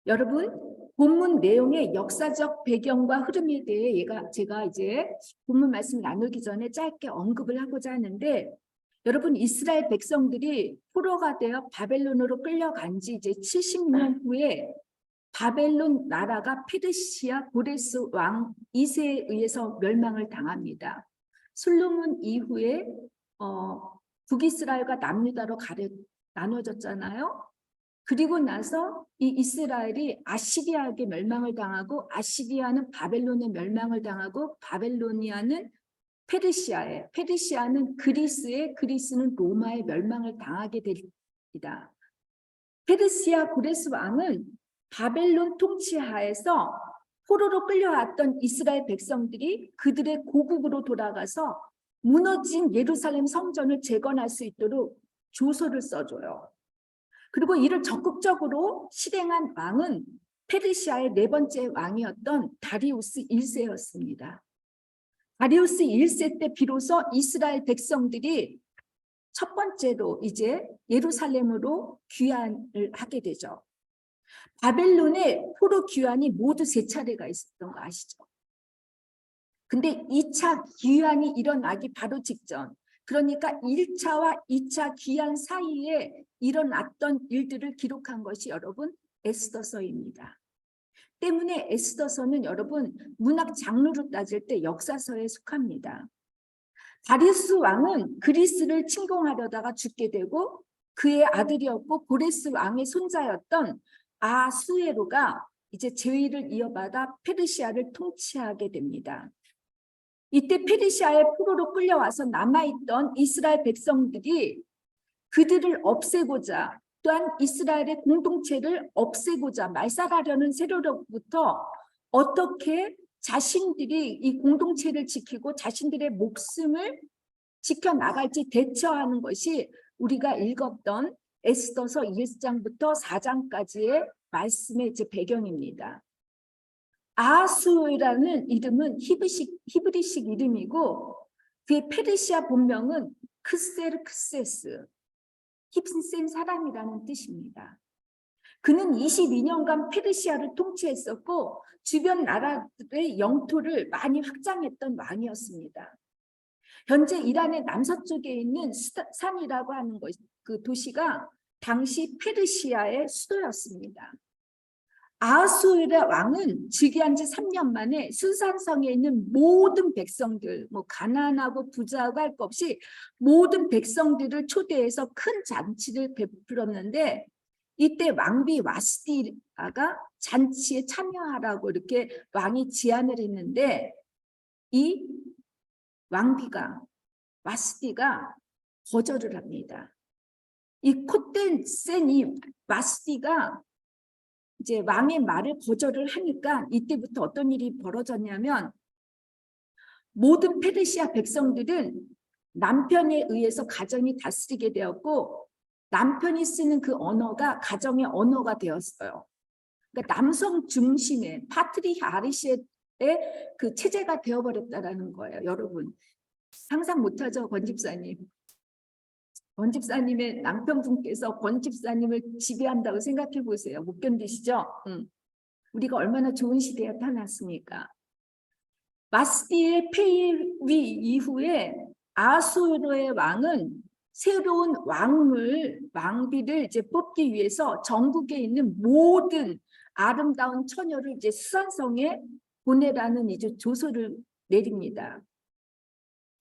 여러분, 본문 내용의 역사적 배경과 흐름에 대해 제가 이제 본문 말씀을 나누기 전에 짧게 언급을 하고자 하는데, 여러분, 이스라엘 백성들이 포로가 되어 바벨론으로 끌려간 지 이제 70년 후에 바벨론 나라가 페르시아 고레스 왕 2세에 의해서 멸망을 당합니다. 솔로몬 이후에 북이스라엘과 남유다로 나눠졌잖아요. 그리고 나서 이 이스라엘이 아시리아에게 멸망을 당하고, 아시리아는 바벨론에 멸망을 당하고, 바벨로니아는 페르시아는 그리스에, 그리스는 로마에 멸망을 당하게 됩니다. 페르시아 고레스 왕은 바벨론 통치하에서 포로로 끌려왔던 이스라엘 백성들이 그들의 고국으로 돌아가서 무너진 예루살렘 성전을 재건할 수 있도록 조서를 써줘요. 그리고 이를 적극적으로 실행한 왕은 페르시아의 4번째 왕이었던 다리우스 1세였습니다. 다리우스 1세 때 비로소 이스라엘 백성들이 첫 번째로 이제 예루살렘으로 귀환을 하게 되죠. 바벨론의 포로 귀환이 모두 3차례가 있었던 거 아시죠? 근데 2차 귀환이 일어나기 바로 직전, 그러니까 1차와 2차 귀환 사이에 일어났던 일들을 기록한 것이 여러분 에스더서입니다. 때문에 에스더서는 여러분 문학 장르로 따질 때 역사서에 속합니다. 다리우스 왕은 그리스를 침공하려다가 죽게 되고, 그의 아들이었고 고레스 왕의 손자였던 아수에로가 이제 제위를 이어받아 페르시아를 통치하게 됩니다. 이때 페르시아의 포로로 끌려와서 남아있던 이스라엘 백성들이 그들을 없애고자, 또한 이스라엘의 공동체를 없애고자 말살하려는 세력으로부터 어떻게 자신들이 이 공동체를 지키고 자신들의 목숨을 지켜나갈지 대처하는 것이 우리가 읽었던 에스더서 1장부터 4장까지의 말씀의 이제 배경입니다. 아하수라는 이름은 히브리식 이름이고, 그의 페르시아 본명은 크세르크세스, 힘센 사람이라는 뜻입니다. 그는 22년간 페르시아를 통치했었고 주변 나라들의 영토를 많이 확장했던 왕이었습니다. 현재 이란의 남서쪽에 있는 산이라고 하는 그 도시가 당시 페르시아의 수도였습니다. 아하수에르 왕은 즉위한 지 3년 만에 수산성에 있는 모든 백성들, 가난하고 부자하고 할 것 없이 모든 백성들을 초대해서 큰 잔치를 베풀었는데, 이때 왕비 와스디가 잔치에 참여하라고 이렇게 왕이 제안을 했는데, 이 왕비가 와스디가 거절을 합니다. 이 콧된 센 이 와스디가 이제 왕의 말을 거절을 하니까 이때부터 어떤 일이 벌어졌냐면, 모든 페르시아 백성들은 남편에 의해서 가정이 다스리게 되었고, 남편이 쓰는 그 언어가 가정의 언어가 되었어요. 그러니까 남성 중심의 파트리아르시의 그 체제가 되어버렸다라는 거예요. 여러분 상상 못하죠? 권 집사님의 남편분께서 권 집사님을 지배한다고 생각해 보세요. 못 견디시죠? 우리가 얼마나 좋은 시대에 태어났습니까? 마스디의 폐위 이후에 아수르의 왕은 새로운 왕비를 이제 뽑기 위해서 전국에 있는 모든 아름다운 처녀를 이제 수산성에 보내라는 이제 조서를 내립니다.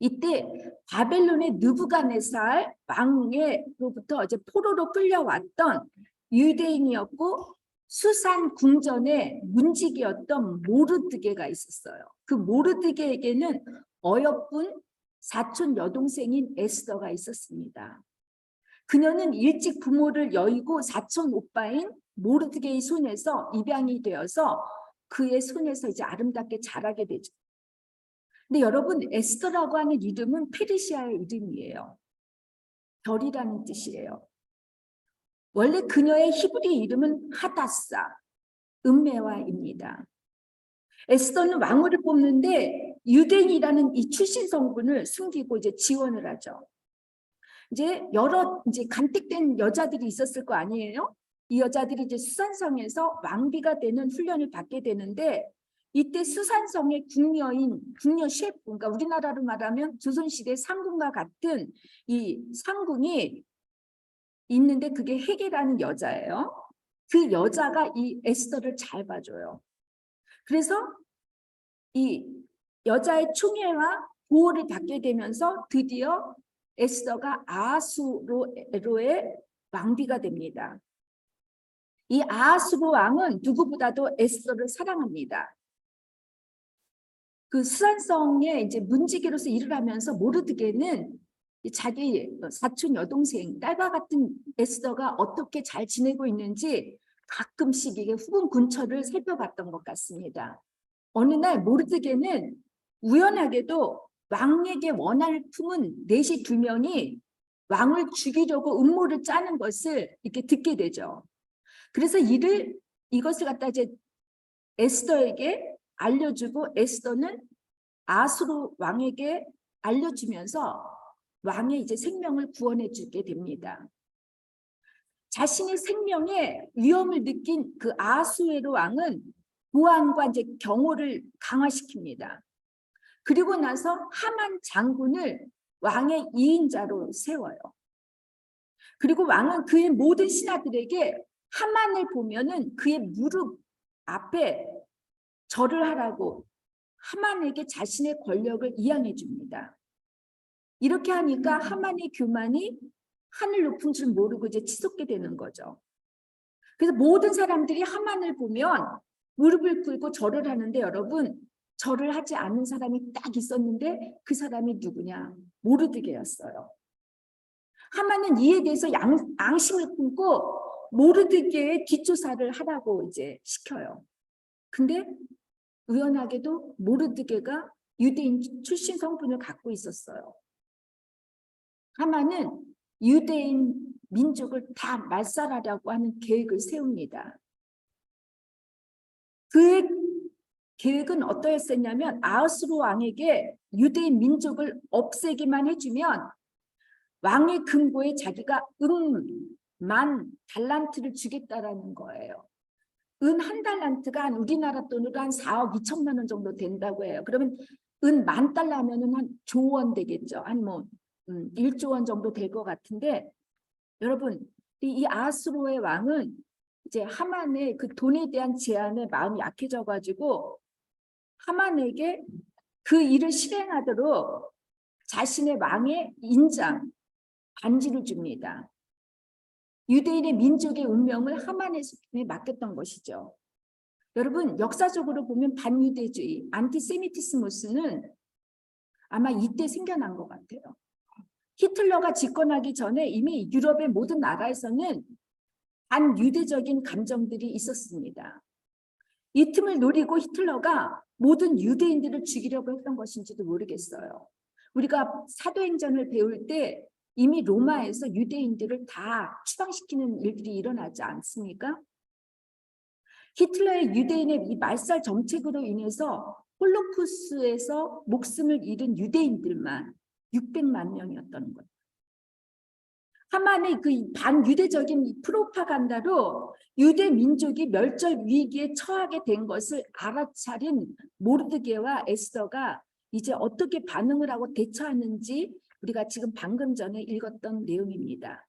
이때 바벨론의 느부갓네살 왕으로부터 이제 포로로 끌려왔던 유대인이었고 수산 궁전의 문직이었던 모르드게가 있었어요. 그 모르드게에게는 어여쁜 사촌 여동생인 에스더가 있었습니다. 그녀는 일찍 부모를 여의고 사촌 오빠인 모르드게의 손에서 입양이 되어서 그의 손에서 이제 아름답게 자라게 되죠. 근데 여러분, 에스더라고 하는 이름은 페르시아의 이름이에요. 별이라는 뜻이에요. 원래 그녀의 히브리 이름은 하다사, 음메와입니다. 에스더는 왕후를 뽑는데 유대인이라는 이 출신 성분을 숨기고 이제 지원을 하죠. 이제 여러 간택된 여자들이 있었을 거 아니에요? 이 여자들이 이제 수산성에서 왕비가 되는 훈련을 받게 되는데 이때 수산성의 궁녀인 궁녀 셰프, 그러니까 우리나라로 말하면 조선시대 상궁과 같은 이 상궁이 있는데 그게 헤게라는 여자예요. 그 여자가 이 에스더를 잘 봐줘요. 그래서 이 여자의 총애와 보호를 받게 되면서 드디어 에스더가 아하수로의 왕비가 됩니다. 이 아하수로 왕은 누구보다도 에스더를 사랑합니다. 그 수산성에 이제 문지기로서 일을 하면서 모르드게는 자기 사촌 여동생 딸과 같은 에스더가 어떻게 잘 지내고 있는지 가끔씩 이게 후궁 근처를 살펴봤던 것 같습니다. 어느 날 모르드게는 우연하게도 왕에게 원할 품은 내시 2명이 왕을 죽이려고 음모를 짜는 것을 이렇게 듣게 되죠. 그래서 이것을 갖다 이제 에스더에게 알려주고 에스더는 아수르 왕에게 알려주면서 왕의 이제 생명을 구원해 주게 됩니다. 자신의 생명에 위험을 느낀 그 아수에로 왕은 보안과 이제 경호를 강화시킵니다. 그리고 나서 하만 장군을 왕의 2인자로 세워요. 그리고 왕은 그의 모든 신하들에게 하만을 보면은 그의 무릎 앞에 절을 하라고 하만에게 자신의 권력을 이양해 줍니다. 이렇게 하니까 하만의 교만이 하늘 높은 줄 모르고 이제 치솟게 되는 거죠. 그래서 모든 사람들이 하만을 보면 무릎을 꿇고 절을 하는데 여러분, 절을 하지 않는 사람이 딱 있었는데 그 사람이 누구냐? 모르드게였어요. 하만은 이에 대해서 앙심을 품고 모르드게의 뒷조사를 하라고 이제 시켜요. 근데 우연하게도 모르드게가 유대인 출신 성분을 갖고 있었어요. 하만은 유대인 민족을 다 말살하려고 하는 계획을 세웁니다. 그의 계획은 어떠했었냐면 아하수르 왕에게 유대인 민족을 없애기만 해주면 왕의 금고에 자기가 은 10,000달란트를 주겠다라는 거예요. 은 1달란트가 한 우리나라 돈으로 한 4억 2천만 원 정도 된다고 해요. 그러면 은 10,000달러면은 한 조원 되겠죠. 한 1조 원 정도 될 것 같은데 여러분 이 아하수르의 왕은 이제 하만의 그 돈에 대한 제한에 마음이 약해져 가지고 하만에게 그 일을 실행하도록 자신의 왕의 인장 반지를 줍니다. 유대인의 민족의 운명을 하만의 손에 맡겼던 것이죠. 여러분 역사적으로 보면 반유대주의, 안티세미티스무스는 아마 이때 생겨난 것 같아요. 히틀러가 집권하기 전에 이미 유럽의 모든 나라에서는 반유대적인 감정들이 있었습니다. 이 틈을 노리고 히틀러가 모든 유대인들을 죽이려고 했던 것인지도 모르겠어요. 우리가 사도행전을 배울 때 이미 로마에서 유대인들을 다 추방시키는 일들이 일어나지 않습니까? 히틀러의 유대인의 이 말살 정책으로 인해서 홀로코스트에서 목숨을 잃은 유대인들만 600만 명이었던 거예요. 하만의 그 반유대적인 프로파간다로 유대 민족이 멸절 위기에 처하게 된 것을 알아차린 모르드게와 에스더가 이제 어떻게 반응을 하고 대처하는지 우리가 지금 방금 전에 읽었던 내용입니다.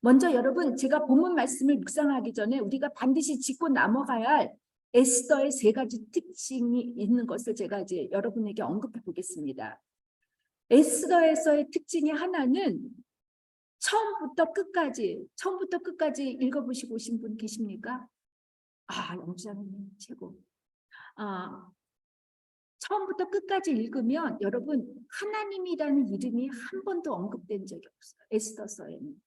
먼저 여러분 제가 본문 말씀을 묵상하기 전에 우리가 반드시 짚고 넘어가야 할 에스더의 3가지 특징이 있는 것을 제가 이제 여러분에게 언급해 보겠습니다. 에스더에서의 특징이 하나는 처음부터 끝까지 읽어보시고 오신 분 계십니까? 영주장님 최고. 처음부터 끝까지 읽으면 여러분 하나님이라는 이름이 한 번도 언급된 적이 없어요. 에스더서에는.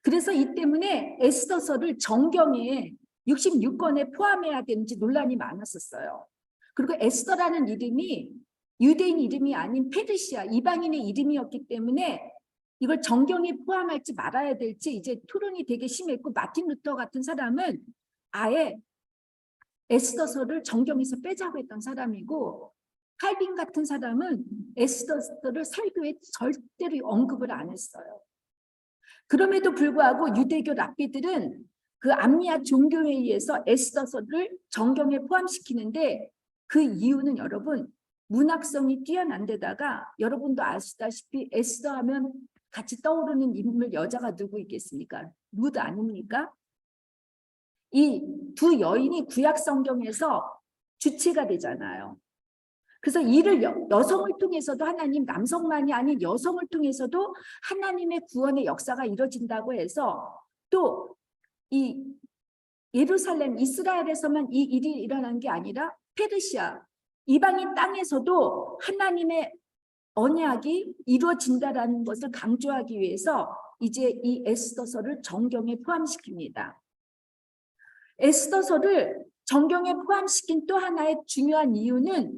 그래서 이 때문에 에스더서를 정경에 66권에 포함해야 되는지 논란이 많았었어요. 그리고 에스더라는 이름이 유대인 이름이 아닌 페르시아 이방인의 이름이었기 때문에 이걸 정경에 포함할지 말아야 될지 이제 토론이 되게 심했고 마틴 루터 같은 사람은 아예 에스더서를 정경에서 빼자고 했던 사람이고 칼빈 같은 사람은 에스더서를 설교에 절대로 언급을 안 했어요. 그럼에도 불구하고 유대교 랍비들은 그 암리아 종교회의에서 에스더서를 정경에 포함시키는데 그 이유는 여러분 문학성이 뛰어난 데다가 여러분도 아시다시피 에스더 하면 같이 떠오르는 인물 여자가 누구 있겠습니까? 루드 아닙니까? 이 두 여인이 구약 성경에서 주체가 되잖아요. 그래서 이를 여성을 통해서도 하나님, 남성만이 아닌 여성을 통해서도 하나님의 구원의 역사가 이루어진다고 해서 또 이 예루살렘, 이스라엘에서만 이 일이 일어난 게 아니라 페르시아, 이방인 땅에서도 하나님의 언약이 이루어진다라는 것을 강조하기 위해서 이제 이 에스더서를 정경에 포함시킵니다. 에스더서를 정경에 포함시킨 또 하나의 중요한 이유는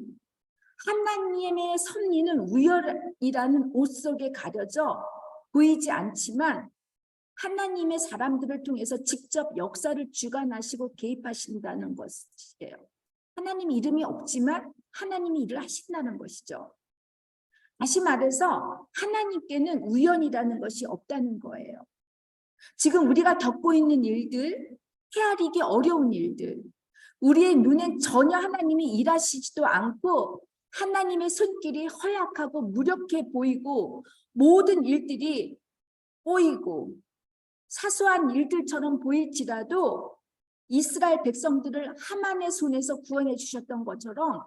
하나님의 섭리는 우열이라는 옷 속에 가려져 보이지 않지만 하나님의 사람들을 통해서 직접 역사를 주관하시고 개입하신다는 것이에요. 하나님 이름이 없지만 하나님이 일을 하신다는 것이죠. 다시 말해서 하나님께는 우연이라는 것이 없다는 거예요. 지금 우리가 겪고 있는 일들, 헤아리기 어려운 일들, 우리의 눈엔 전혀 하나님이 일하시지도 않고 하나님의 손길이 허약하고 무력해 보이고 모든 일들이 보이고 사소한 일들처럼 보일지라도 이스라엘 백성들을 하만의 손에서 구원해 주셨던 것처럼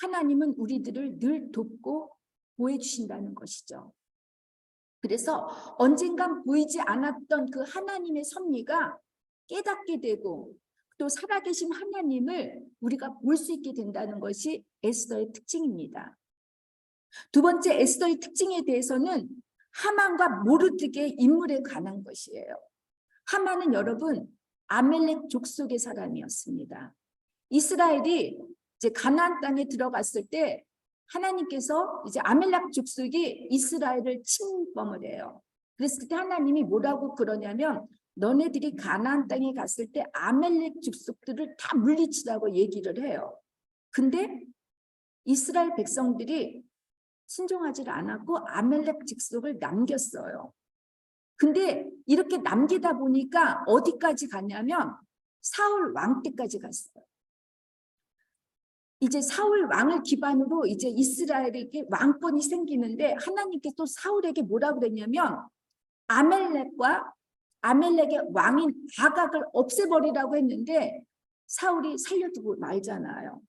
하나님은 우리들을 늘 돕고 보호해 주신다는 것이죠. 그래서 언젠간 보이지 않았던 그 하나님의 섭리가 깨닫게 되고 또 살아계신 하나님을 우리가 볼 수 있게 된다는 것이 에스더의 특징입니다. 두 번째 에스더의 특징에 대해서는 하만과 모르드게의 인물에 관한 것이에요. 하만은 여러분 아멜렉 족속의 사람이었습니다. 이스라엘이 이제 가나안 땅에 들어갔을 때 하나님께서 이제 아멜렉 족속이 이스라엘을 침범을 해요. 그랬을 때 하나님이 뭐라고 그러냐면 너네들이 가나안 땅에 갔을 때 아멜렉 족속들을 다 물리치라고 얘기를 해요. 근데 이스라엘 백성들이 순종하지 않았고 아멜렉 족속을 남겼어요. 근데 이렇게 남기다 보니까 어디까지 갔냐면 사울 왕 때까지 갔어요. 이제 사울 왕을 기반으로 이제 이스라엘에게 왕권이 생기는데 하나님께서 또 사울에게 뭐라고 그랬냐면 아멜렉의 왕인 아각을 없애버리라고 했는데 사울이 살려두고 말잖아요.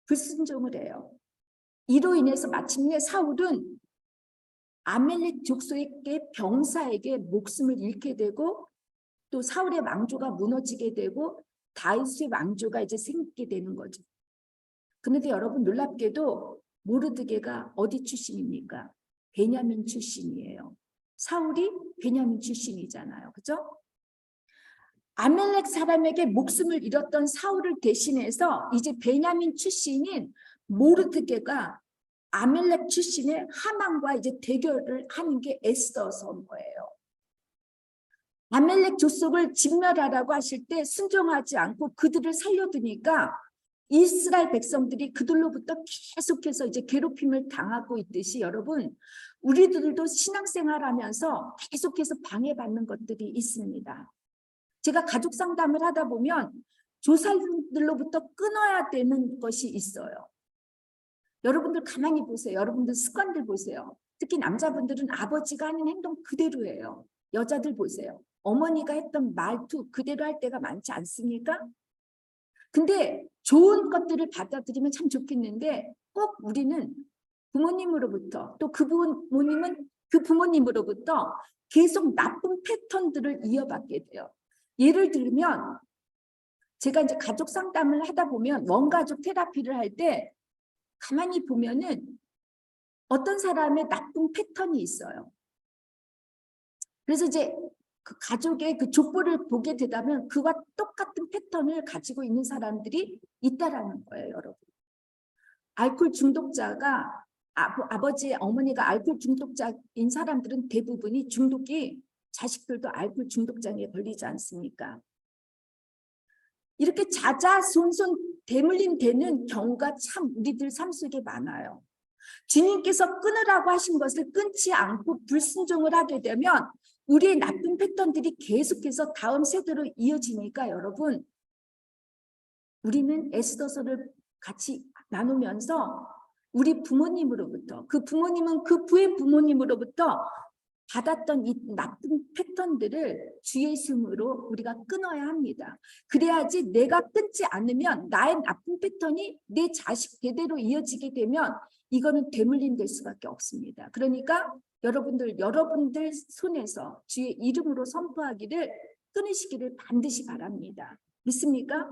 불순종을 해요. 이로 인해서 마침내 사울은 아멜렉 족속의 병사에게 목숨을 잃게 되고 또 사울의 왕조가 무너지게 되고 다윗의 왕조가 이제 생기게 되는 거죠. 그런데 여러분 놀랍게도 모르드게가 어디 출신입니까? 베냐민 출신이에요. 사울이 베냐민 출신이잖아요. 그죠? 아멜렉 사람에게 목숨을 잃었던 사울을 대신해서 이제 베냐민 출신인 모르드게가 아멜렉 출신의 하만과 이제 대결을 하는 게 에스더서인 거예요. 아멜렉 족속을 진멸하라고 하실 때 순종하지 않고 그들을 살려두니까 이스라엘 백성들이 그들로부터 계속해서 이제 괴롭힘을 당하고 있듯이 여러분 우리들도 신앙생활하면서 계속해서 방해받는 것들이 있습니다. 제가 가족 상담을 하다 보면 조상들로부터 끊어야 되는 것이 있어요. 여러분들 가만히 보세요. 여러분들 습관들 보세요. 특히 남자분들은 아버지가 하는 행동 그대로예요. 여자들 보세요. 어머니가 했던 말투 그대로 할 때가 많지 않습니까? 근데 좋은 것들을 받아들이면 참 좋겠는데 꼭 우리는 부모님으로부터 또 그 부모님은 그 부모님으로부터 계속 나쁜 패턴들을 이어받게 돼요. 예를 들면 제가 이제 가족 상담을 하다 보면 원가족 테라피를 할 때 가만히 보면은 어떤 사람의 나쁜 패턴이 있어요. 그래서 이제 그 가족의 그 족보를 보게 되다면 그와 똑같은 패턴을 가지고 있는 사람들이 있다라는 거예요, 여러분. 알코올 중독자가 아버지, 어머니가 알코올 중독자인 사람들은 대부분이 중독이 자식들도 알코올 중독장애 걸리지 않습니까? 이렇게 자자손손 대물림 되는 경우가 참 우리들 삶 속에 많아요. 주님께서 끊으라고 하신 것을 끊지 않고 불순종을 하게 되면 우리의 나쁜 패턴들이 계속해서 다음 세대로 이어지니까 여러분, 우리는 에스더서를 같이 나누면서 우리 부모님으로부터, 그 부모님은 그 부의 부모님으로부터 받았던 이 나쁜 패턴들을 주의 이름으로 우리가 끊어야 합니다. 그래야지 내가 끊지 않으면 나의 나쁜 패턴이 내 자식 대대로 이어지게 되면 이거는 되물림 될 수밖에 없습니다. 그러니까 여러분들 손에서 주의 이름으로 선포하기를 끊으시기를 반드시 바랍니다. 믿습니까?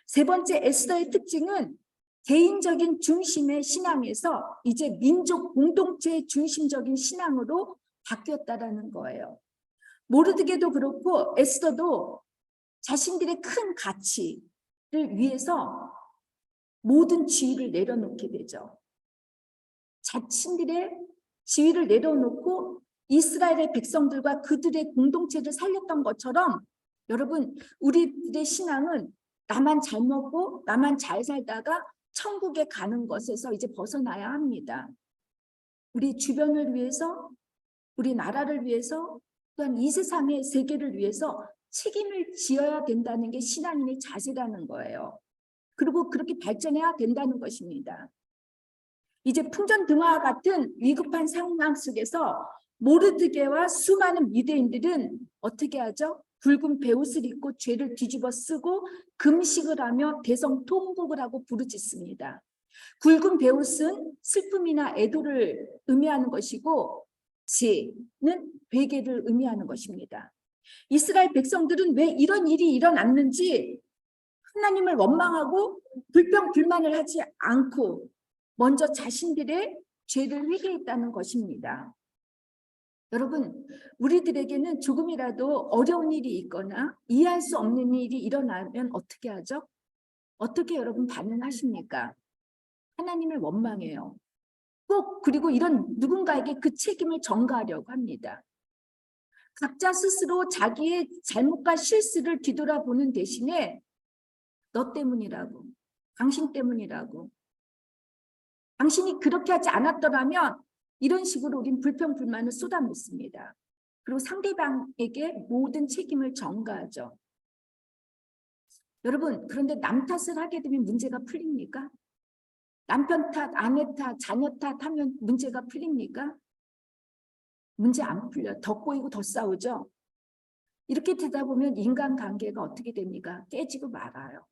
세 번째, 에스더의 특징은 개인적인 중심의 신앙에서 이제 민족 공동체 중심적인 신앙으로 바뀌었다라는 거예요. 모르드게도 그렇고 에스더도 자신들의 큰 가치를 위해서 모든 지위를 내려놓게 되죠. 자신들의 지위를 내려놓고 이스라엘의 백성들과 그들의 공동체를 살렸던 것처럼 여러분, 우리들의 신앙은 나만 잘 먹고 나만 잘 살다가 천국에 가는 것에서 이제 벗어나야 합니다. 우리 주변을 위해서, 우리 나라를 위해서, 또한 이 세상의 세계를 위해서 책임을 지어야 된다는 게 신앙인의 자세라는 거예요. 그리고 그렇게 발전해야 된다는 것입니다. 이제 풍전등화와 같은 위급한 상황 속에서 모르드게와 수많은 유대인들은 어떻게 하죠? 붉은 베옷을 입고 죄를 뒤집어 쓰고 금식을 하며 대성통곡을 하고 부르짖습니다. 굵은 베옷은 슬픔이나 애도를 의미하는 것이고 죄는 회개를 의미하는 것입니다. 이스라엘 백성들은 왜 이런 일이 일어났는지 하나님을 원망하고 불평불만을 하지 않고 먼저 자신들의 죄를 회개했다는 것입니다. 여러분, 우리들에게는 조금이라도 어려운 일이 있거나 이해할 수 없는 일이 일어나면 어떻게 하죠? 어떻게 여러분 반응하십니까? 하나님을 원망해요. 꼭 그리고 이런 누군가에게 그 책임을 전가하려고 합니다. 각자 스스로 자기의 잘못과 실수를 뒤돌아보는 대신에 너 때문이라고, 당신 때문이라고, 당신이 그렇게 하지 않았더라면 이런 식으로 우린 불평불만을 쏟아놓습니다. 그리고 상대방에게 모든 책임을 전가하죠. 여러분, 그런데 남 탓을 하게 되면 문제가 풀립니까? 남편 탓, 아내 탓, 자녀 탓 하면 문제가 풀립니까? 문제 안 풀려요. 더 꼬이고 더 싸우죠. 이렇게 되다 보면 인간관계가 어떻게 됩니까? 깨지고 말아요.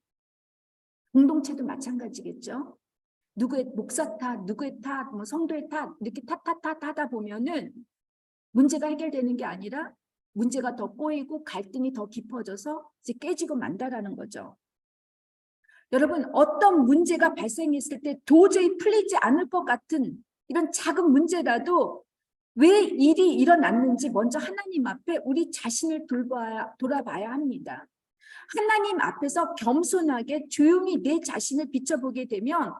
공동체도 마찬가지겠죠. 누구의 목사 탓, 누구의 탓, 뭐 성도의 탓 이렇게 탓 하다 보면은 문제가 해결되는 게 아니라 문제가 더 꼬이고 갈등이 더 깊어져서 이제 깨지고 만다라는 거죠. 여러분, 어떤 문제가 발생했을 때 도저히 풀리지 않을 것 같은 이런 작은 문제라도 왜 일이 일어났는지 먼저 하나님 앞에 우리 자신을 돌아봐야 합니다. 하나님 앞에서 겸손하게 조용히 내 자신을 비춰보게 되면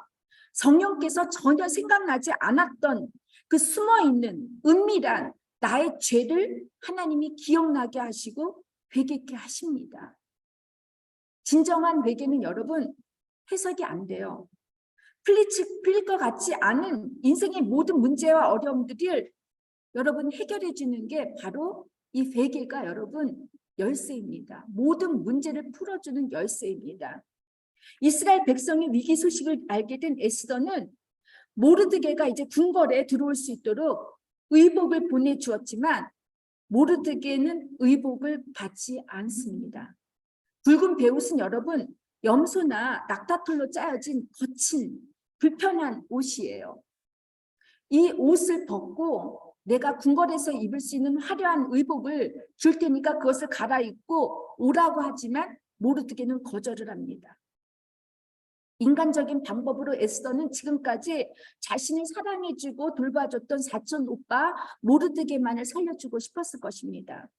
성령께서 전혀 생각나지 않았던 그 숨어있는 은밀한 나의 죄를 하나님이 기억나게 하시고 회개케 하십니다. 진정한 회개는 여러분 해석이 안 돼요. 풀릴 것 같지 않은 인생의 모든 문제와 어려움들을 여러분 해결해 주는 게 바로 이 회개가 여러분 열쇠입니다. 모든 문제를 풀어주는 열쇠입니다. 이스라엘 백성의 위기 소식을 알게 된 에스더는 모르드게가 이제 궁궐에 들어올 수 있도록 의복을 보내주었지만 모르드게는 의복을 받지 않습니다. 붉은 베옷은 여러분 염소나 낙타털로 짜여진 거친 불편한 옷이에요. 이 옷을 벗고 내가 궁궐에서 입을 수 있는 화려한 의복을 줄 테니까 그것을 갈아입고 오라고 하지만 모르드게는 거절을 합니다. 인간적인 방법으로 에스더는 지금까지 자신을 사랑해주고 돌봐줬던 사촌 오빠 모르드게만을 살려주고 싶었을 것입니다.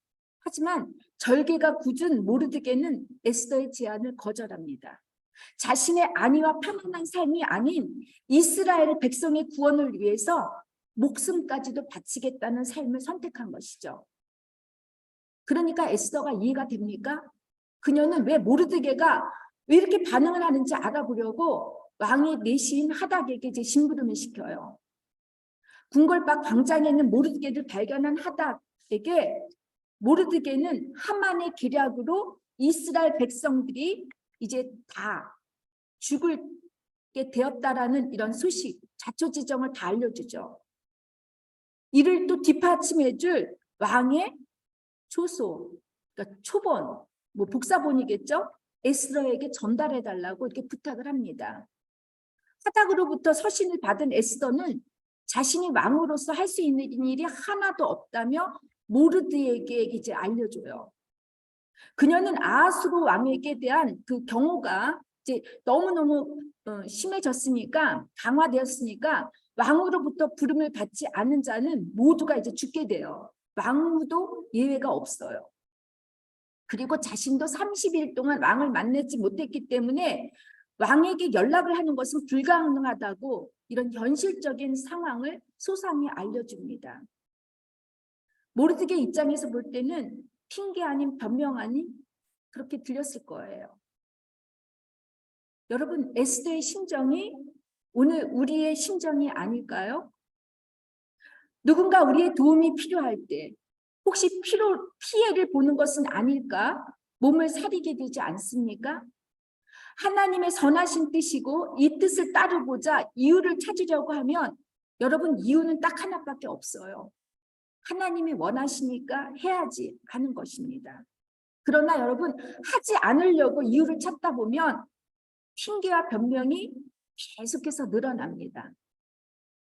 하지만 절개가 굳은 모르드게는 에스더의 제안을 거절합니다. 자신의 안위와 편안한 삶이 아닌 이스라엘 백성의 구원을 위해서 목숨까지도 바치겠다는 삶을 선택한 것이죠. 그러니까 에스더가 이해가 됩니까? 그녀는 왜 모르드게가 왜 이렇게 반응을 하는지 알아보려고 왕의 내시인 하닥에게 이제 심부름을 시켜요. 궁궐 밖 광장에 있는 모르드게를 발견한 하닥에게 모르드게는 하만의 계략으로 이스라엘 백성들이 이제 다 죽게 되었다라는 이런 소식, 자초지정을 다 알려주죠. 이를 또 뒷받침해줄 왕의 조소, 그러니까 초본, 뭐 복사본이겠죠? 에스더에게 전달해달라고 이렇게 부탁을 합니다. 하닥으로부터 서신을 받은 에스더는 자신이 왕으로서 할 수 있는 일이 하나도 없다며 모르드에게 이제 알려줘요. 그녀는 아하수르 왕에게 대한 그 경호가 이제 너무너무 심해졌으니까, 강화되었으니까 왕으로부터 부름을 받지 않은 자는 모두가 이제 죽게 돼요. 왕후도 예외가 없어요. 그리고 자신도 30일 동안 왕을 만나지 못했기 때문에 왕에게 연락을 하는 것은 불가능하다고 이런 현실적인 상황을 소상히 알려줍니다. 모르드게 입장에서 볼 때는 핑계 아닌 변명 아닌 그렇게 들렸을 거예요. 여러분, 에스더의 심정이 오늘 우리의 심정이 아닐까요? 누군가 우리의 도움이 필요할 때 혹시 피해를 보는 것은 아닐까? 몸을 사리게 되지 않습니까? 하나님의 선하신 뜻이고 이 뜻을 따르고자 이유를 찾으려고 하면 여러분, 이유는 딱 하나밖에 없어요. 하나님이 원하시니까 해야지 하는 것입니다. 그러나 여러분, 하지 않으려고 이유를 찾다 보면 핑계와 변명이 계속해서 늘어납니다.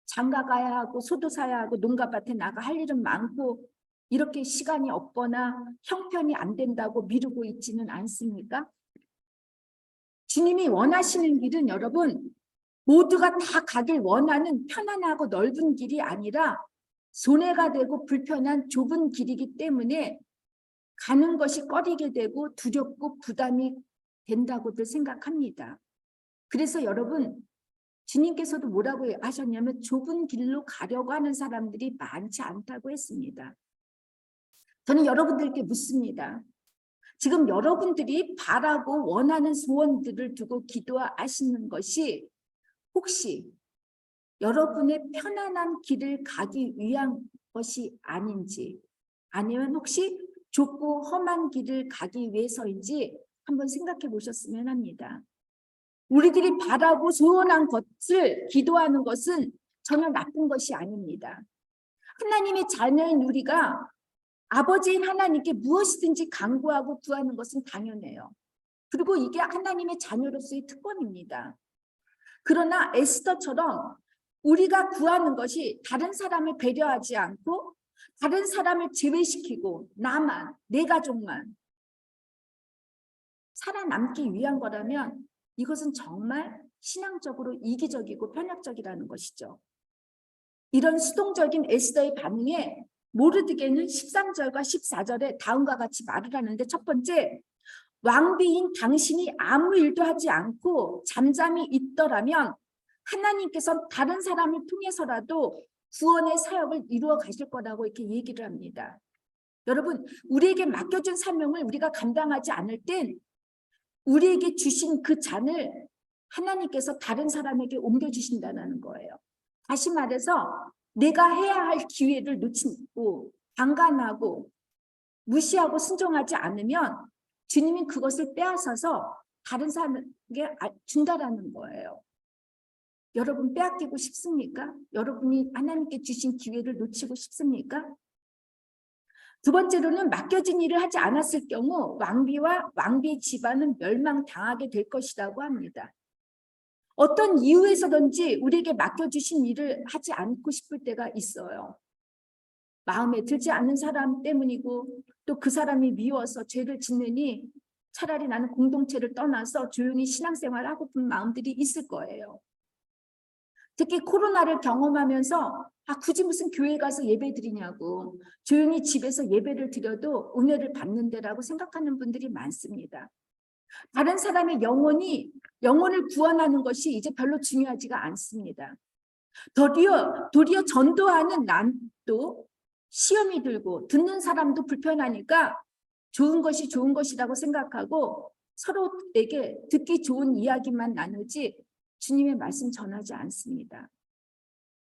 장가 가야 하고 소도 사야 하고 농가밭에 나가 할 일은 많고 이렇게 시간이 없거나 형편이 안 된다고 미루고 있지는 않습니까? 주님이 원하시는 길은 여러분, 모두가 다 가길 원하는 편안하고 넓은 길이 아니라 손해가 되고 불편한 좁은 길이기 때문에 가는 것이 꺼리게 되고 두렵고 부담이 된다고들 생각합니다. 그래서 여러분, 주님께서도 뭐라고 하셨냐면 좁은 길로 가려고 하는 사람들이 많지 않다고 했습니다. 저는 여러분들께 묻습니다. 지금 여러분들이 바라고 원하는 소원들을 두고 기도하시는 것이 혹시 여러분의 편안한 길을 가기 위한 것이 아닌지, 아니면 혹시 좁고 험한 길을 가기 위해서인지 한번 생각해 보셨으면 합니다. 우리들이 바라고 소원한 것을 기도하는 것은 전혀 나쁜 것이 아닙니다. 하나님의 자녀인 우리가 아버지인 하나님께 무엇이든지 간구하고 구하는 것은 당연해요. 그리고 이게 하나님의 자녀로서의 특권입니다. 그러나 에스더처럼 우리가 구하는 것이 다른 사람을 배려하지 않고 다른 사람을 제외시키고 나만, 내 가족만 살아남기 위한 거라면 이것은 정말 신앙적으로 이기적이고 편협적이라는 것이죠. 이런 수동적인 에스더의 반응에 모르드게는 13절과 14절에 다음과 같이 말을 하는데, 첫 번째, 왕비인 당신이 아무 일도 하지 않고 잠잠히 있더라면 하나님께서 다른 사람을 통해서라도 구원의 사역을 이루어 가실 거라고 이렇게 얘기를 합니다. 여러분, 우리에게 맡겨준 사명을 우리가 감당하지 않을 땐 우리에게 주신 그 잔을 하나님께서 다른 사람에게 옮겨주신다는 거예요. 다시 말해서 내가 해야 할 기회를 놓치고 방관하고 무시하고 순종하지 않으면 주님이 그것을 빼앗아서 다른 사람에게 준다라는 거예요. 여러분, 빼앗기고 싶습니까? 여러분이 하나님께 주신 기회를 놓치고 싶습니까? 두 번째로는 맡겨진 일을 하지 않았을 경우 왕비와 왕비의 집안은 멸망당하게 될 것이라고 합니다. 어떤 이유에서든지 우리에게 맡겨주신 일을 하지 않고 싶을 때가 있어요. 마음에 들지 않는 사람 때문이고 또 그 사람이 미워서 죄를 짓느니 차라리 나는 공동체를 떠나서 조용히 신앙생활을 하고픈 마음들이 있을 거예요. 특히 코로나를 경험하면서 굳이 무슨 교회 가서 예배 드리냐고, 조용히 집에서 예배를 드려도 은혜를 받는데라고 생각하는 분들이 많습니다. 다른 사람의 영혼을 구원하는 것이 이제 별로 중요하지가 않습니다. 도리어 전도하는 난도 시험이 들고 듣는 사람도 불편하니까 좋은 것이 좋은 것이라고 생각하고 서로에게 듣기 좋은 이야기만 나누지 주님의 말씀 전하지 않습니다.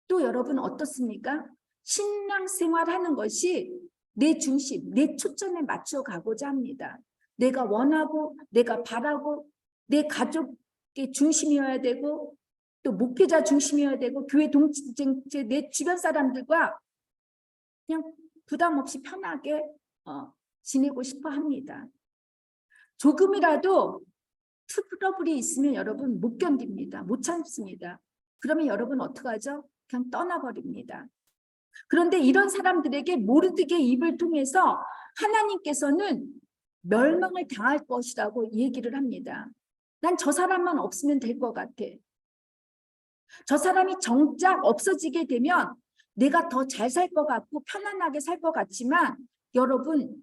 또 여러분 어떻습니까? 신앙생활하는 것이 내 중심, 내 초점에 맞춰 가고자 합니다. 내가 원하고 내가 바라고 내 가족의 중심이어야 되고 또 목회자 중심이어야 되고 교회 동행체 내 주변 사람들과 그냥 부담 없이 편하게 지내고 싶어 합니다. 조금이라도 트러블이 있으면 여러분 못 견딥니다. 못 참습니다. 그러면 여러분 어떡하죠? 그냥 떠나버립니다. 그런데 이런 사람들에게 모르드게의 입을 통해서 하나님께서는 멸망을 당할 것이라고 얘기를 합니다. 난 저 사람만 없으면 될 것 같아. 저 사람이 정작 없어지게 되면 내가 더 잘 살 것 같고 편안하게 살 것 같지만 여러분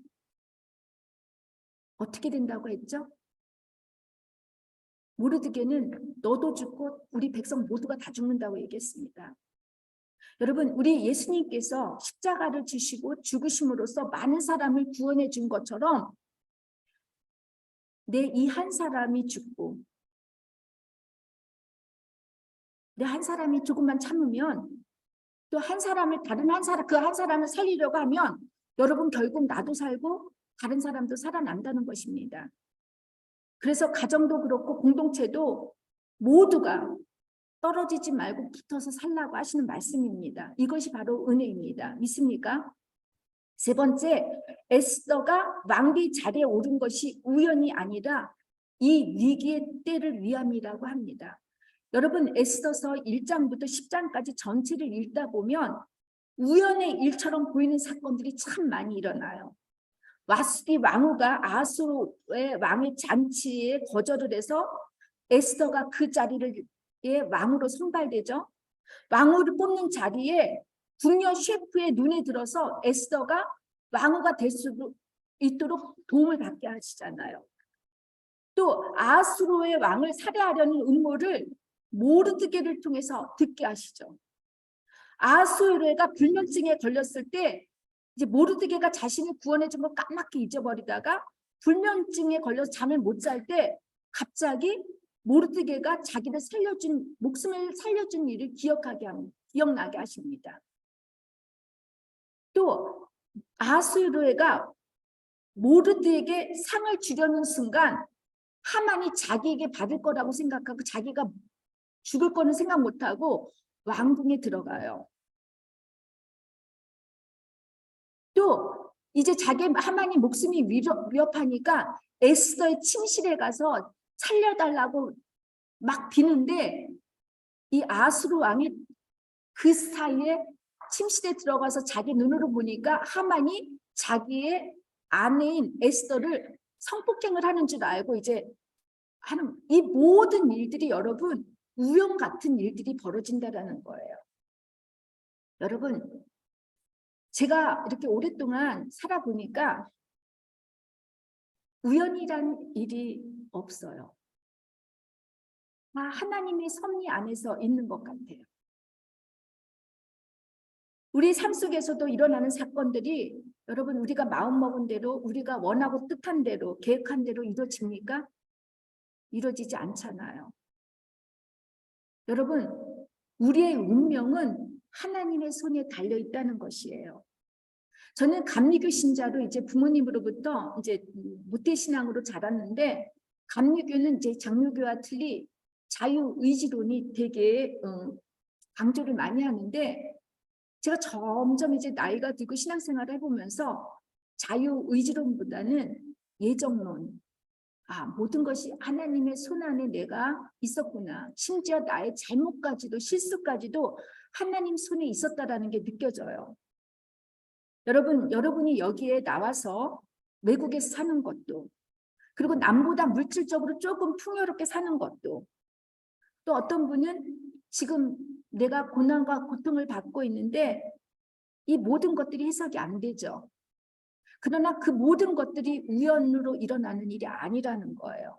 어떻게 된다고 했죠? 모르드게는 너도 죽고 우리 백성 모두가 다 죽는다고 얘기했습니다. 여러분 우리 예수님께서 십자가를 지시고 죽으심으로써 많은 사람을 구원해 준 것처럼 내 이 한 사람이 죽고 내 한 사람이 조금만 참으면 또 한 사람을 다른 한 사람 그 한 사람을 살리려고 하면 여러분 결국 나도 살고 다른 사람도 살아난다는 것입니다. 그래서 가정도 그렇고 공동체도 모두가 떨어지지 말고 붙어서 살라고 하시는 말씀입니다. 이것이 바로 은혜입니다. 믿습니까? 세 번째, 에스더가 왕비 자리에 오른 것이 우연이 아니라 이 위기의 때를 위함이라고 합니다. 여러분 에스더서 1장부터 10장까지 전체를 읽다 보면 우연의 일처럼 보이는 사건들이 참 많이 일어나요. 와스디 왕후가 아하수로의 왕의 잔치에 거절을 해서 에스더가 그 자리를 왕으로 선발되죠. 왕후를 뽑는 자리에 궁녀 셰프의 눈에 들어서 에스더가 왕후가 될 수 있도록 도움을 받게 하시잖아요. 또 아하수로의 왕을 살해하려는 음모를 모르드게를 통해서 듣게 하시죠. 아하수에로가 불면증에 걸렸을 때 이제 모르드게가 자신을 구원해 준 걸 까맣게 잊어버리다가 불면증에 걸려서 잠을 못 잘 때 갑자기 모르드게가 자기를 살려준 목숨을 살려준 일을 기억나게 하십니다. 또 아하수에로가 모르드게에게 상을 주려는 순간 하만이 자기에게 받을 거라고 생각하고 자기가 죽을 거는 생각 못하고 왕궁에 들어가요. 또 이제 자기 하만이 목숨이 위협하니까 에스더의 침실에 가서 살려달라고 막 비는데 이 아하수르 왕이 그 사이에 침실에 들어가서 자기 눈으로 보니까 하만이 자기의 아내인 에스더를 성폭행을 하는 줄 알고 이제 하는 이 모든 일들이 여러분 우연 같은 일들이 벌어진다라는 거예요. 여러분 제가 이렇게 오랫동안 살아보니까 우연이란 일이 없어요. 하나님의 섭리 안에서 있는 것 같아요. 우리 삶 속에서도 일어나는 사건들이 여러분 우리가 마음먹은 대로 우리가 원하고 뜻한 대로 계획한 대로 이루어집니까? 이루어지지 않잖아요. 여러분 우리의 운명은 하나님의 손에 달려 있다는 것이에요. 저는 감리교 신자로 이제 부모님으로부터 이제 모태신앙으로 자랐는데 감리교는 이제 장로교와 틀리 자유의지론이 되게 강조를 많이 하는데 제가 점점 이제 나이가 들고 신앙생활을 해보면서 자유의지론보다는 예정론, 모든 것이 하나님의 손안에 내가 있었구나. 심지어 나의 잘못까지도 실수까지도 하나님 손에 있었다라는 게 느껴져요. 여러분이 여기에 나와서 외국에서 사는 것도 그리고 남보다 물질적으로 조금 풍요롭게 사는 것도 또 어떤 분은 지금 내가 고난과 고통을 받고 있는데 이 모든 것들이 해석이 안 되죠. 그러나 그 모든 것들이 우연으로 일어나는 일이 아니라는 거예요.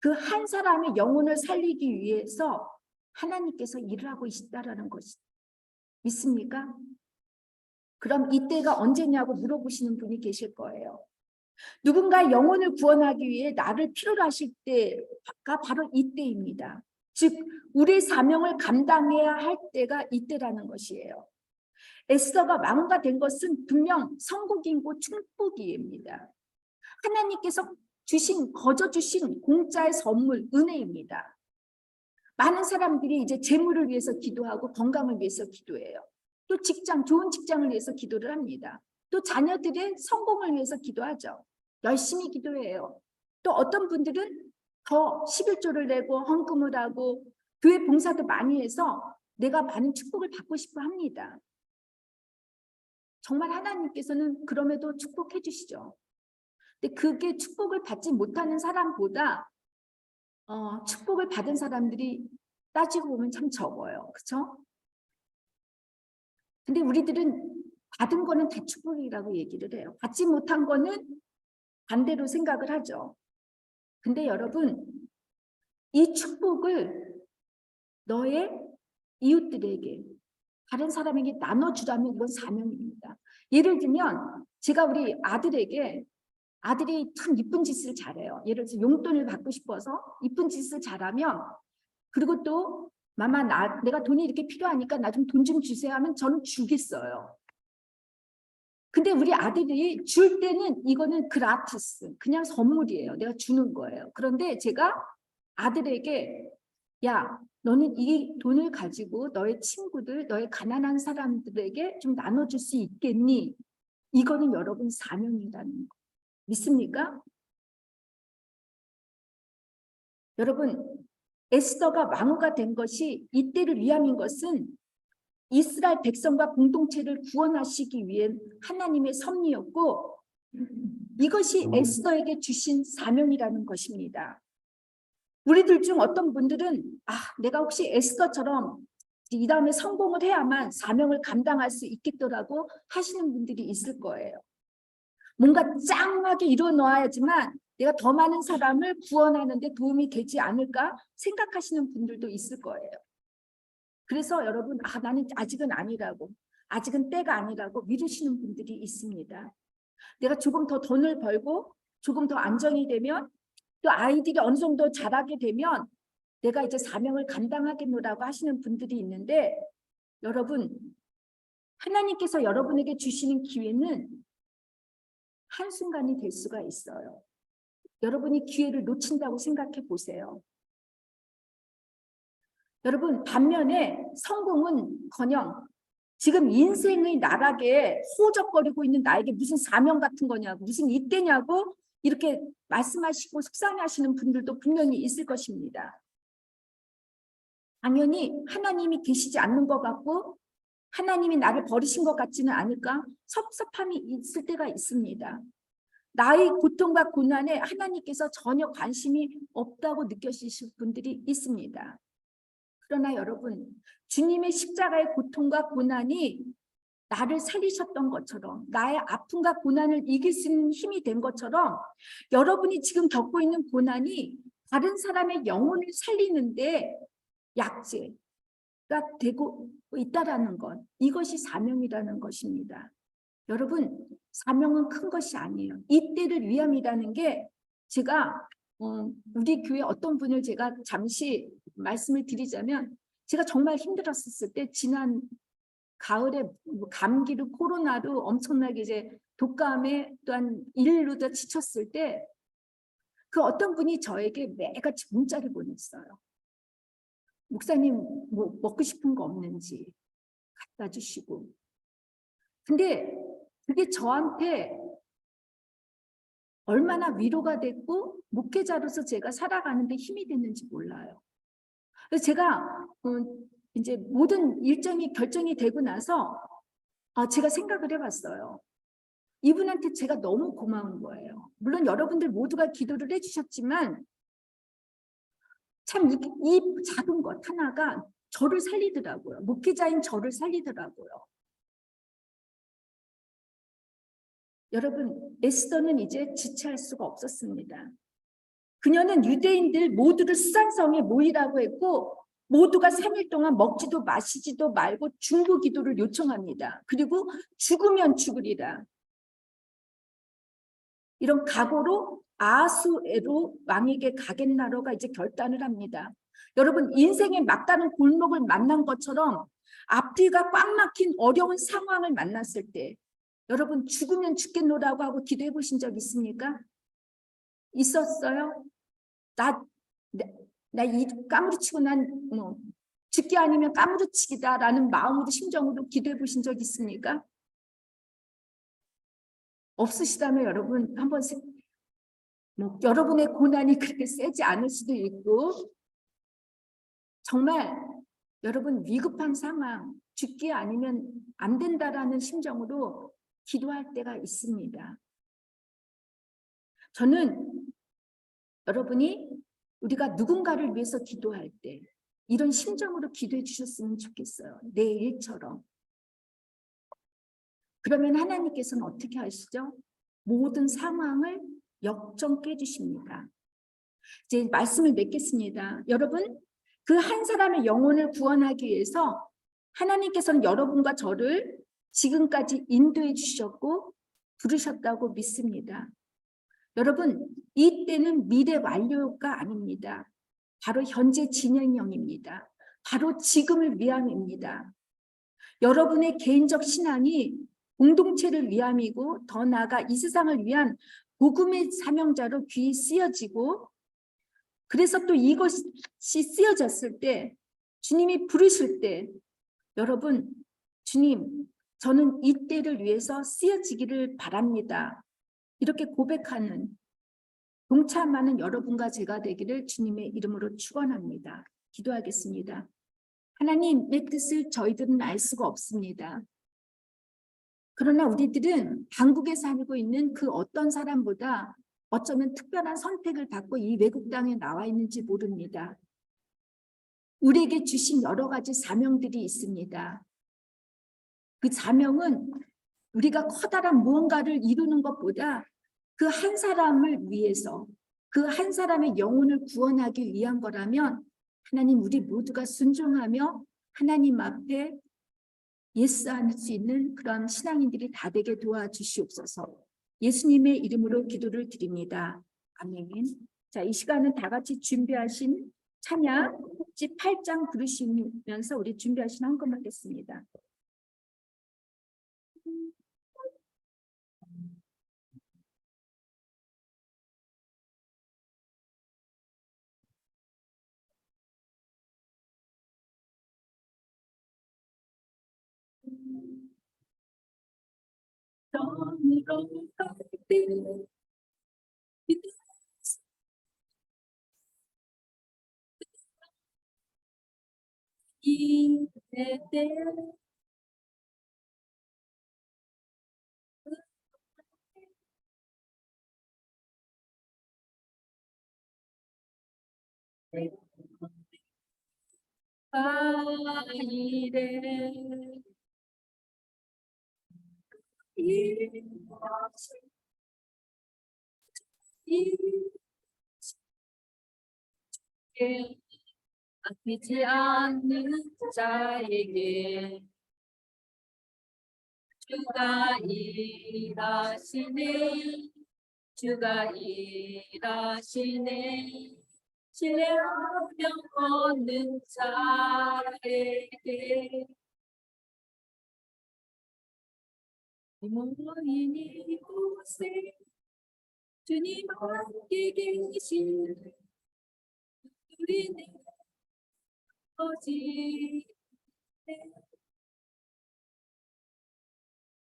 그 한 사람의 영혼을 살리기 위해서 하나님께서 일을 하고 있다라는 것이 믿습니까? 그럼 이때가 언제냐고 물어보시는 분이 계실 거예요. 누군가 영혼을 구원하기 위해 나를 필요로 하실 때가 바로 이때입니다. 즉 우리의 사명을 감당해야 할 때가 이때라는 것이에요. 에스더가 왕후가 된 것은 분명 성국이고 축복입니다. 하나님께서 거저 주신 공짜의 선물, 은혜입니다. 많은 사람들이 이제 재물을 위해서 기도하고 건강을 위해서 기도해요. 또 좋은 직장을 위해서 기도를 합니다. 또 자녀들의 성공을 위해서 기도하죠. 열심히 기도해요. 또 어떤 분들은 더 11조를 내고 헌금을 하고 교회 봉사도 많이 해서 내가 많은 축복을 받고 싶어 합니다. 정말 하나님께서는 그럼에도 축복해 주시죠. 근데 그게 축복을 받지 못하는 사람보다 축복을 받은 사람들이 따지고 보면 참 적어요. 그렇죠? 근데 우리들은 받은 거는 다 축복이라고 얘기를 해요. 받지 못한 거는 반대로 생각을 하죠. 근데 여러분, 이 축복을 너의 이웃들에게, 다른 사람에게 나눠주라면 이건 사명입니다. 예를 들면 제가 우리 아들에게, 아들이 참 이쁜 짓을 잘해요. 예를 들어서 용돈을 받고 싶어서 이쁜 짓을 잘하면, 그리고 또 마마 내가 돈이 이렇게 필요하니까 나 좀 돈 좀 주세요 하면 저는 주겠어요. 근데 우리 아들이 줄 때는 이거는 그라티스, 그냥 선물이에요. 내가 주는 거예요. 그런데 제가 아들에게 야, 너는 이 돈을 가지고 너의 친구들, 너의 가난한 사람들에게 좀 나눠줄 수 있겠니? 이거는 여러분 사명이라는 거. 믿습니까? 여러분, 에스더가 왕후가 된 것이 이때를 위함인 것은 이스라엘 백성과 공동체를 구원하시기 위해 하나님의 섭리였고, 이것이 에스더에게 주신 사명이라는 것입니다. 우리들 중 어떤 분들은 내가 혹시 에스더처럼 이 다음에 성공을 해야만 사명을 감당할 수 있겠더라고 하시는 분들이 있을 거예요. 뭔가 짱하게 이뤄놓아야지만 내가 더 많은 사람을 구원하는 데 도움이 되지 않을까 생각하시는 분들도 있을 거예요. 그래서 여러분, 나는 아직은 아니라고, 아직은 때가 아니라고 미루시는 분들이 있습니다. 내가 조금 더 돈을 벌고 조금 더 안정이 되면, 또 아이들이 어느 정도 자라게 되면 내가 이제 사명을 감당하겠노라고 하시는 분들이 있는데, 여러분, 하나님께서 여러분에게 주시는 기회는 한순간이 될 수가 있어요. 여러분이 기회를 놓친다고 생각해 보세요. 여러분, 반면에 성공은커녕 지금 인생의 나락에 호적거리고 있는 나에게 무슨 사명 같은 거냐고, 무슨 이때냐고 이렇게 말씀하시고 속상해하시는 분들도 분명히 있을 것입니다. 당연히 하나님이 계시지 않는 것 같고 하나님이 나를 버리신 것 같지는 않을까 섭섭함이 있을 때가 있습니다. 나의 고통과 고난에 하나님께서 전혀 관심이 없다고 느껴지실 분들이 있습니다. 그러나 여러분, 주님의 십자가의 고통과 고난이 나를 살리셨던 것처럼, 나의 아픔과 고난을 이길 수 있는 힘이 된 것처럼, 여러분이 지금 겪고 있는 고난이 다른 사람의 영혼을 살리는데 약재가 되고 있다라는 것, 이것이 사명이라는 것입니다. 여러분, 사명은 큰 것이 아니에요. 이때를 위함이라는 게, 제가 우리 교회 어떤 분을 제가 잠시 말씀을 드리자면, 제가 정말 힘들었을 때, 지난 가을에 감기로 코로나로 엄청나게 이제 독감에 또한 일로도 지쳤을 때, 그 어떤 분이 저에게 매일같이 문자를 보냈어요. 목사님, 뭐 먹고 싶은 거 없는지 갖다 주시고. 근데 그게 저한테 얼마나 위로가 됐고 목회자로서 제가 살아가는데 힘이 됐는지 몰라요. 그래서 제가 이제 모든 일정이 결정이 되고 나서 제가 생각을 해봤어요. 이분한테 제가 너무 고마운 거예요. 물론 여러분들 모두가 기도를 해주셨지만 참 이 작은 것 하나가 저를 살리더라고요. 목회자인 저를 살리더라고요. 여러분, 에스더는 이제 지체할 수가 없었습니다. 그녀는 유대인들 모두를 수산성에 모이라고 했고, 모두가 3일 동안 먹지도 마시지도 말고 중보 기도를 요청합니다. 그리고 죽으면 죽으리라. 이런 각오로 아수에로 왕에게 가겠나로가 이제 결단을 합니다. 여러분, 인생의 막다른 골목을 만난 것처럼 앞뒤가 꽉 막힌 어려운 상황을 만났을 때 여러분, 죽으면 죽겠노라고 하고 기도해 보신 적 있습니까? 있었어요? 나이 까무러치고 난 뭐 죽기 아니면 까무러치기다라는 마음으로 심정으로 기도해 보신 적 있습니까? 없으시다면 여러분 한번 뭐 여러분의 고난이 그렇게 세지 않을 수도 있고 정말 여러분 위급한 상황, 죽기 아니면 안 된다라는 심정으로 기도할 때가 있습니다. 저는 여러분이 우리가 누군가를 위해서 기도할 때 이런 심정으로 기도해 주셨으면 좋겠어요. 내 일처럼. 그러면 하나님께서는 어떻게 하시죠? 모든 상황을 역전케 해주십니다. 이제 말씀을 맺겠습니다. 여러분, 그 한 사람의 영혼을 구원하기 위해서 하나님께서는 여러분과 저를 지금까지 인도해 주셨고 부르셨다고 믿습니다. 여러분, 이 때는 미래 완료가 아닙니다. 바로 현재 진행형입니다. 바로 지금을 위함입니다. 여러분의 개인적 신앙이 공동체를 위함이고 더 나아가 이 세상을 위한 복음의 사명자로 귀히 쓰여지고 그래서 또 이것이 쓰여졌을 때 주님이 부르실 때 여러분 주님 저는 이 때를 위해서 쓰여지기를 바랍니다. 이렇게 고백하는 동참하는 여러분과 제가 되기를 주님의 이름으로 축원합니다. 기도하겠습니다. 하나님의 뜻을 저희들은 알 수가 없습니다. 그러나 우리들은 한국에 살고 있는 그 어떤 사람보다 어쩌면 특별한 선택을 받고 이 외국 땅에 나와 있는지 모릅니다. 우리에게 주신 여러 가지 사명들이 있습니다. 그 사명은 우리가 커다란 무언가를 이루는 것보다 그 한 사람을 위해서 그 한 사람의 영혼을 구원하기 위한 거라면 하나님 우리 모두가 순종하며 하나님 앞에 예스할 수 있는 그런 신앙인들이 다 되게 도와주시옵소서. 예수님의 이름으로 기도를 드립니다. 아멘. 자, 이 시간은 다 같이 준비하신 찬양 혹지 8장 부르시면서 우리 준비하신 헌금 하겠습니다. 떠으로 갈때 이때 아이래 아끼지 않는 자에게 주가 일하시네 주가 일하시네 신뢰하며 걷는 자에게 모인 이곳에 주님 함께 계신 우리는 거지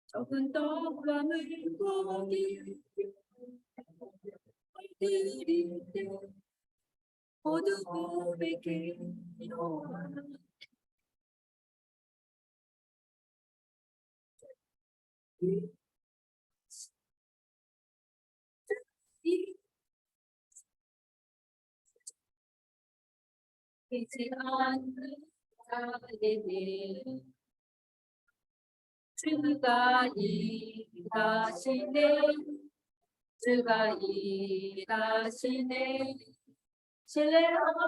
적은 떡과 물고기 드릴 때 모두 고백해요 이지 않는 자에게 주가 일하시네 주가 일하시네 신뢰하며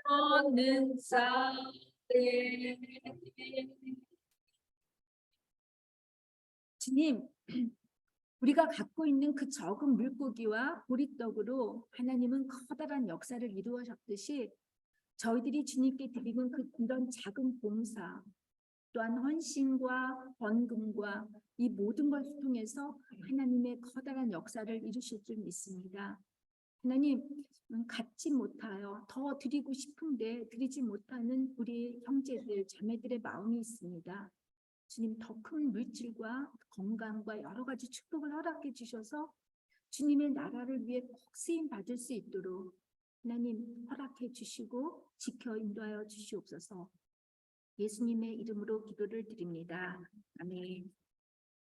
걷는 자에게 주님 우리가 갖고 있는 그 적은 물고기와 보리떡으로 하나님은 커다란 역사를 이루어셨듯이 저희들이 주님께 드리는 이런 작은 봉사 또한 헌신과 번금과 이 모든 것을 통해서 하나님의 커다란 역사를 이루실 줄 믿습니다. 하나님, 갖지 못하여 더 드리고 싶은데 드리지 못하는 우리 형제들, 자매들의 마음이 있습니다. 주님, 더 큰 물질과 건강과 여러 가지 축복을 허락해 주셔서 주님의 나라를 위해 꼭 쓰임 받을 수 있도록 하나님 허락해 주시고 지켜 인도하여 주시옵소서. 예수님의 이름으로 기도를 드립니다. 아멘.